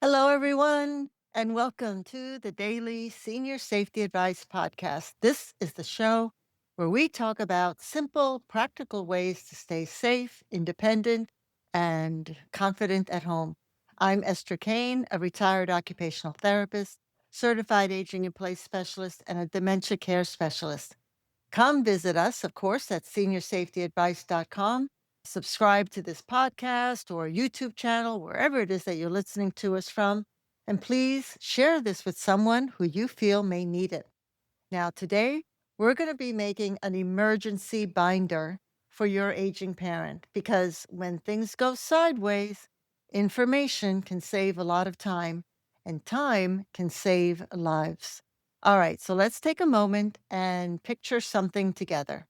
Hello, everyone, and welcome to the Daily Senior Safety Advice Podcast. This is the show where we talk about simple, practical ways to stay safe, independent, and confident at home. I'm Esther Kane, a retired occupational therapist, certified aging in place specialist, and a dementia care specialist. Come visit us, of course, at seniorsafetyadvice.com. Subscribe to this podcast or YouTube channel, wherever it is that you're listening to us from. And please share this with someone who you feel may need it. Now, today, we're going to be making an emergency binder for your aging parent because when things go sideways, information can save a lot of time, and time can save lives. All right, so let's take a moment and picture something together.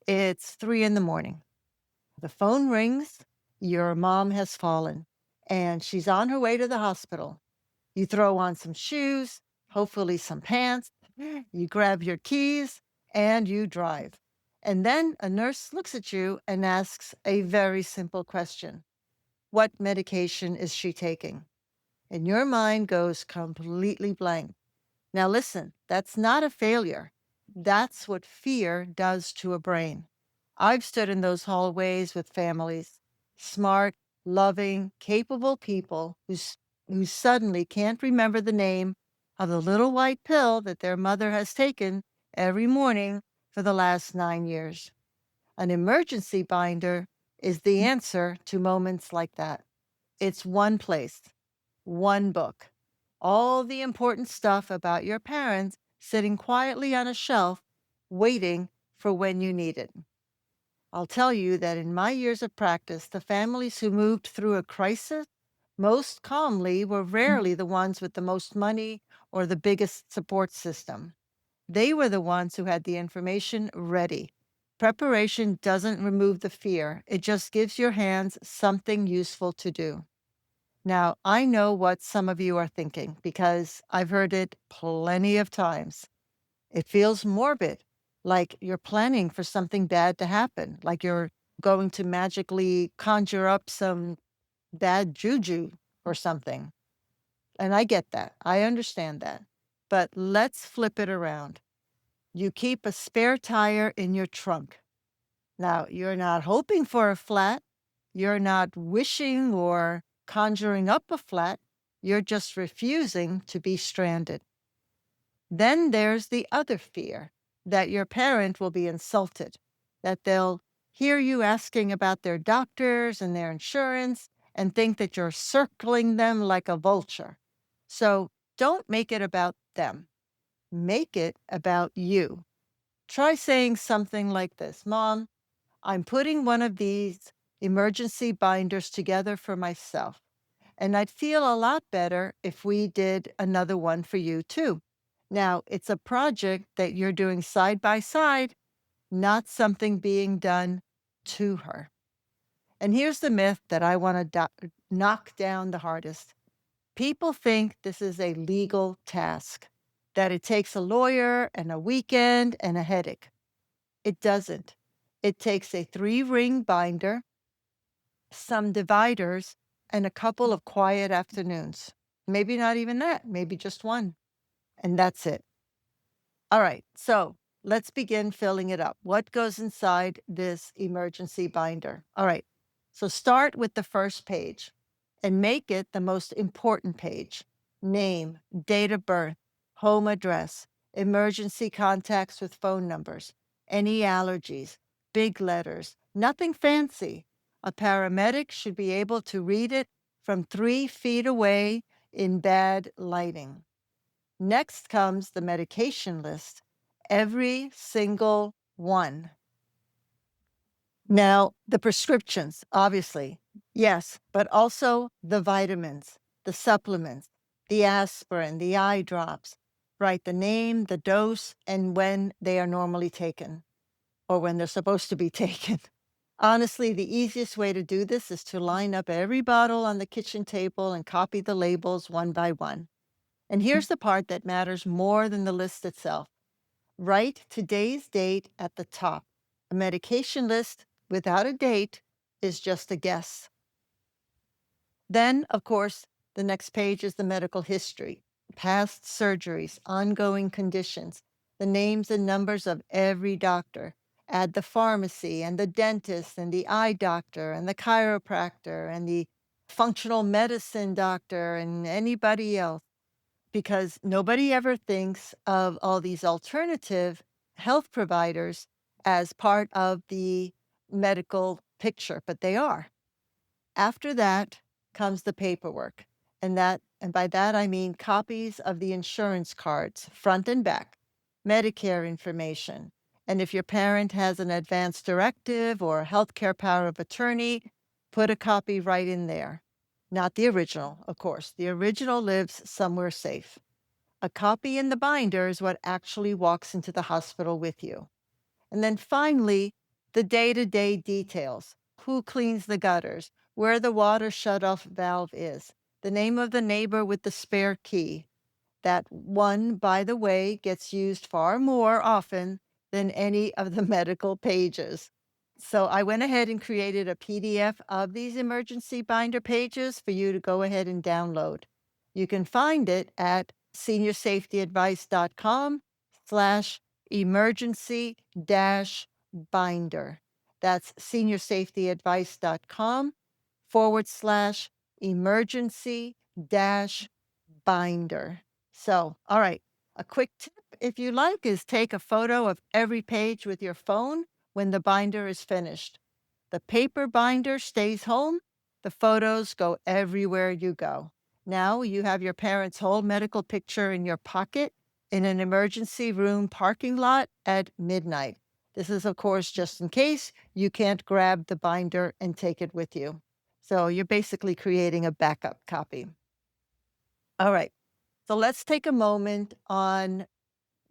It's 3 in the morning. The phone rings. Your mom has fallen and she's on her way to the hospital. You throw on some shoes, hopefully some pants. You grab your keys and you drive. And then a nurse looks at you and asks a very simple question. What medication is she taking? And your mind goes completely blank. Now, listen, that's not a failure. That's what fear does to a brain. I've stood in those hallways with families, smart, loving, capable people who suddenly can't remember the name of the little white pill that their mother has taken every morning for the last 9 years. An emergency binder is the answer to moments like that. It's one place, one book, all the important stuff about your parents sitting quietly on a shelf, waiting for when you need it. I'll tell you that in my years of practice, the families who moved through a crisis most calmly were rarely the ones with the most money or the biggest support system. They were the ones who had the information ready. Preparation doesn't remove the fear, it just gives your hands something useful to do. Now, I know what some of you are thinking because I've heard it plenty of times. It feels morbid, like you're planning for something bad to happen, like you're going to magically conjure up some bad juju or something. And I get that. I understand that. But let's flip it around. You keep a spare tire in your trunk. Now, you're not hoping for a flat. You're not wishing or conjuring up a flat. You're just refusing to be stranded. Then there's the other fear that your parent will be insulted, that they'll hear you asking about their doctors and their insurance and think that you're circling them like a vulture. So don't make it about them. Make it about you. Try saying something like this: Mom, I'm putting one of these emergency binders together for myself, and I'd feel a lot better if we did another one for you too. Now, it's a project that you're doing side by side, not something being done to her. And here's the myth that I want to knock down the hardest. People think this is a legal task, that it takes a lawyer and a weekend and a headache. It doesn't. It takes a 3 ring binder, some dividers, and a couple of quiet afternoons. Maybe not even that, maybe just one. And that's it. All right, so let's begin filling it up. What goes inside this emergency binder? All right, so start with the first page and make it the most important page. Name, date of birth, home address, emergency contacts with phone numbers, any allergies, big letters, nothing fancy. A paramedic should be able to read it from 3 feet away in bad lighting. Next comes the medication list, every single one. Now, the prescriptions, obviously, yes, but also the vitamins, the supplements, the aspirin, the eye drops. Write the name, the dose, and when they are normally taken or when they're supposed to be taken. Honestly, the easiest way to do this is to line up every bottle on the kitchen table and copy the labels one by one. And here's the part that matters more than the list itself. Write today's date at the top. A medication list without a date is just a guess. Then, of course, The next page is the medical history, past surgeries, ongoing conditions, the names and numbers of every doctor. Add the pharmacy and the dentist and the eye doctor and the chiropractor and the functional medicine doctor and anybody else, because nobody ever thinks of all these alternative health providers as part of the medical picture, but they are. After that comes the paperwork. And by that I mean copies of the insurance cards, front and back, Medicare information. And if your parent has an advance directive or a healthcare power of attorney, put a copy right in there. Not the original, of course. The original lives somewhere safe. A copy in the binder is what actually walks into the hospital with you. And then finally, the day-to-day details. Who cleans the gutters? Where the water shutoff valve is? The name of the neighbor with the spare key. That one, by the way, gets used far more often than any of the medical pages. So I went ahead and created a PDF of these emergency binder pages for you to go ahead and download. You can find it at seniorsafetyadvice.com/emergency dash binder. That's seniorsafetyadvice.com/emergency dash binder. So, all right, a quick tip, if you like, is take a photo of every page with your phone when the binder is finished. The paper binder stays home, the photos go everywhere you go. Now you have your parents' whole medical picture in your pocket in an emergency room parking lot at midnight. This is, of course, just in case you can't grab the binder and take it with you. So you're basically creating a backup copy. All right. So let's take a moment on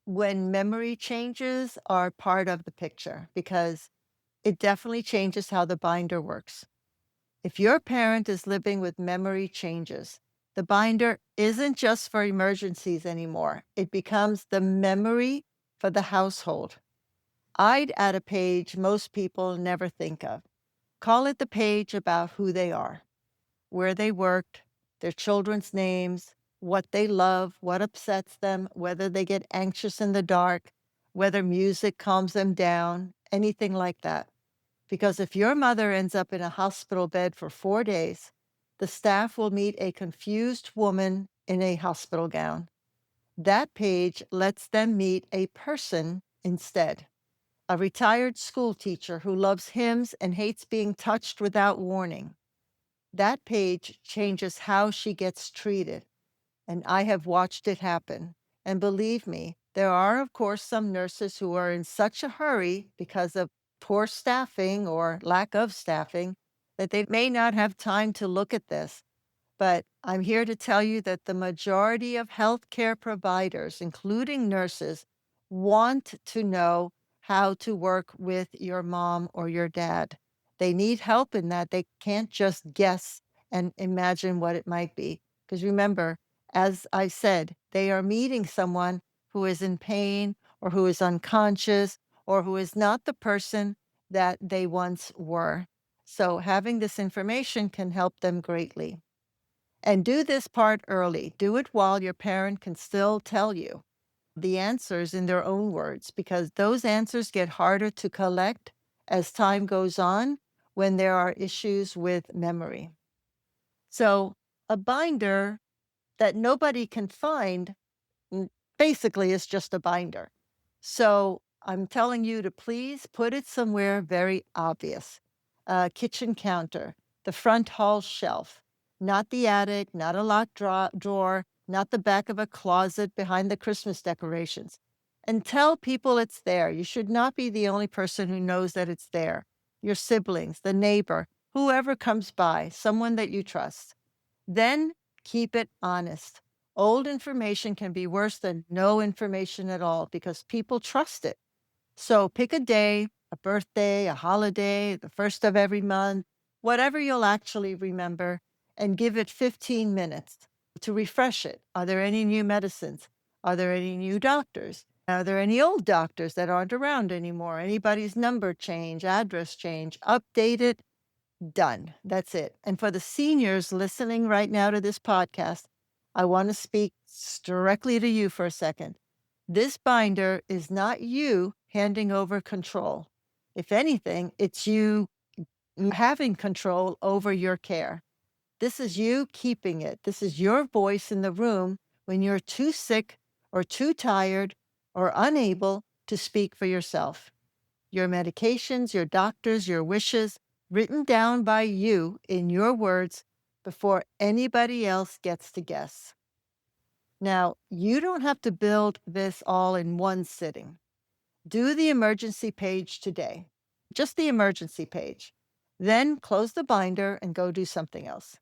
when memory changes are part of the picture, because it definitely changes how the binder works. If your parent is living with memory changes, the binder isn't just for emergencies anymore. It becomes the memory for the household. I'd add a page most people never think of. Call it the page about who they are, where they worked, their children's names, what they love, what upsets them, whether they get anxious in the dark, whether music calms them down, anything like that. Because if your mother ends up in a hospital bed for 4 days, the staff will meet a confused woman in a hospital gown. That page lets them meet a person instead. A retired school teacher who loves hymns and hates being touched without warning. That page changes how she gets treated, and I have watched it happen. And believe me, there are, of course, some nurses who are in such a hurry because of poor staffing or lack of staffing that they may not have time to look at this. But I'm here to tell you that the majority of healthcare providers, including nurses, want to know how to work with your mom or your dad. They need help in that. They can't just guess and imagine what it might be. Because remember, as I said, they are meeting someone who is in pain or who is unconscious or who is not the person that they once were. So having this information can help them greatly. And do this part early. Do it while your parent can still tell you the answers in their own words, because those answers get harder to collect as time goes on when there are issues with memory. So, a binder that nobody can find basically is just a binder. So, I'm telling you to please put it somewhere very obvious. A kitchen counter, the front hall shelf, not the attic, not a locked drawer, not the back of a closet behind the Christmas decorations. And tell people it's there. You should not be the only person who knows that it's there. Your siblings, the neighbor, whoever comes by, someone that you trust. Then keep it honest. Old information can be worse than no information at all because people trust it. So pick a day, a birthday, a holiday, the first of every month, whatever you'll actually remember, and give it 15 minutes to refresh it. Are there any new medicines? Are there any new doctors? Are there any old doctors that aren't around anymore? Anybody's number change, address change? Update it Done. That's it. And for the seniors listening right now to this podcast, I want to speak directly to you for a second. This binder is not you handing over control. If anything, it's you having control over your care. This is you keeping it. This is your voice in the room when you're too sick or too tired or unable to speak for yourself. Your medications, your doctors, your wishes, written down by you in your words before anybody else gets to guess. Now, you don't have to build this all in one sitting. Do the emergency page today, just the emergency page. Then close the binder and go do something else.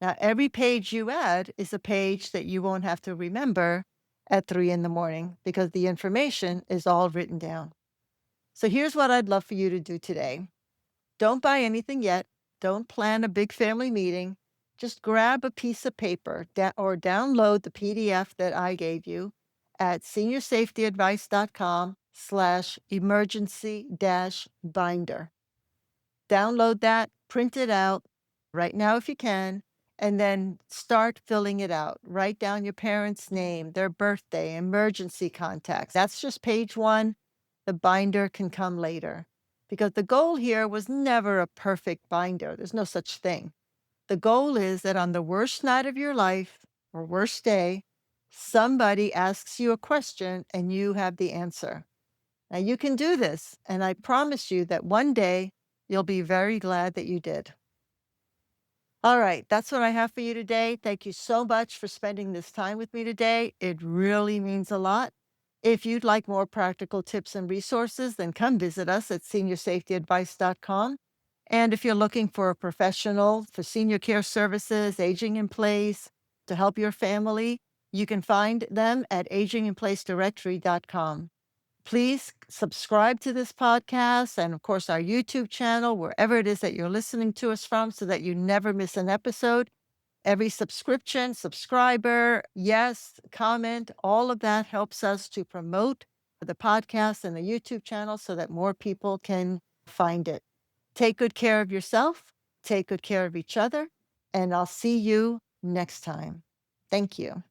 Now, every page you add is a page that you won't have to remember at 3 in the morning because the information is all written down. So here's what I'd love for you to do today. Don't buy anything yet. Don't plan a big family meeting. Just grab a piece of paper or download the PDF that I gave you at seniorsafetyadvice.com/emergency-binder. Download that, print it out right now if you can, and then start filling it out. Write down your parents' name, their birthday, emergency contacts. That's just page one. The binder can come later because the goal here was never a perfect binder. There's no such thing. The goal is that on the worst night of your life or worst day, somebody asks you a question and you have the answer. Now you can do this, and I promise you that one day you'll be very glad that you did. All right, that's what I have for you today. Thank you so much for spending this time with me today. It really means a lot. If you'd like more practical tips and resources, then come visit us at seniorsafetyadvice.com. And if you're looking for a professional for senior care services, aging in place, to help your family, you can find them at aginginplacedirectory.com. Please subscribe to this podcast and, of course, our YouTube channel, wherever it is that you're listening to us from, so that you never miss an episode. Every subscription, subscriber, yes, comment, all of that helps us to promote the podcast and the YouTube channel so that more people can find it. Take good care of yourself, take good care of each other, and I'll see you next time. Thank you.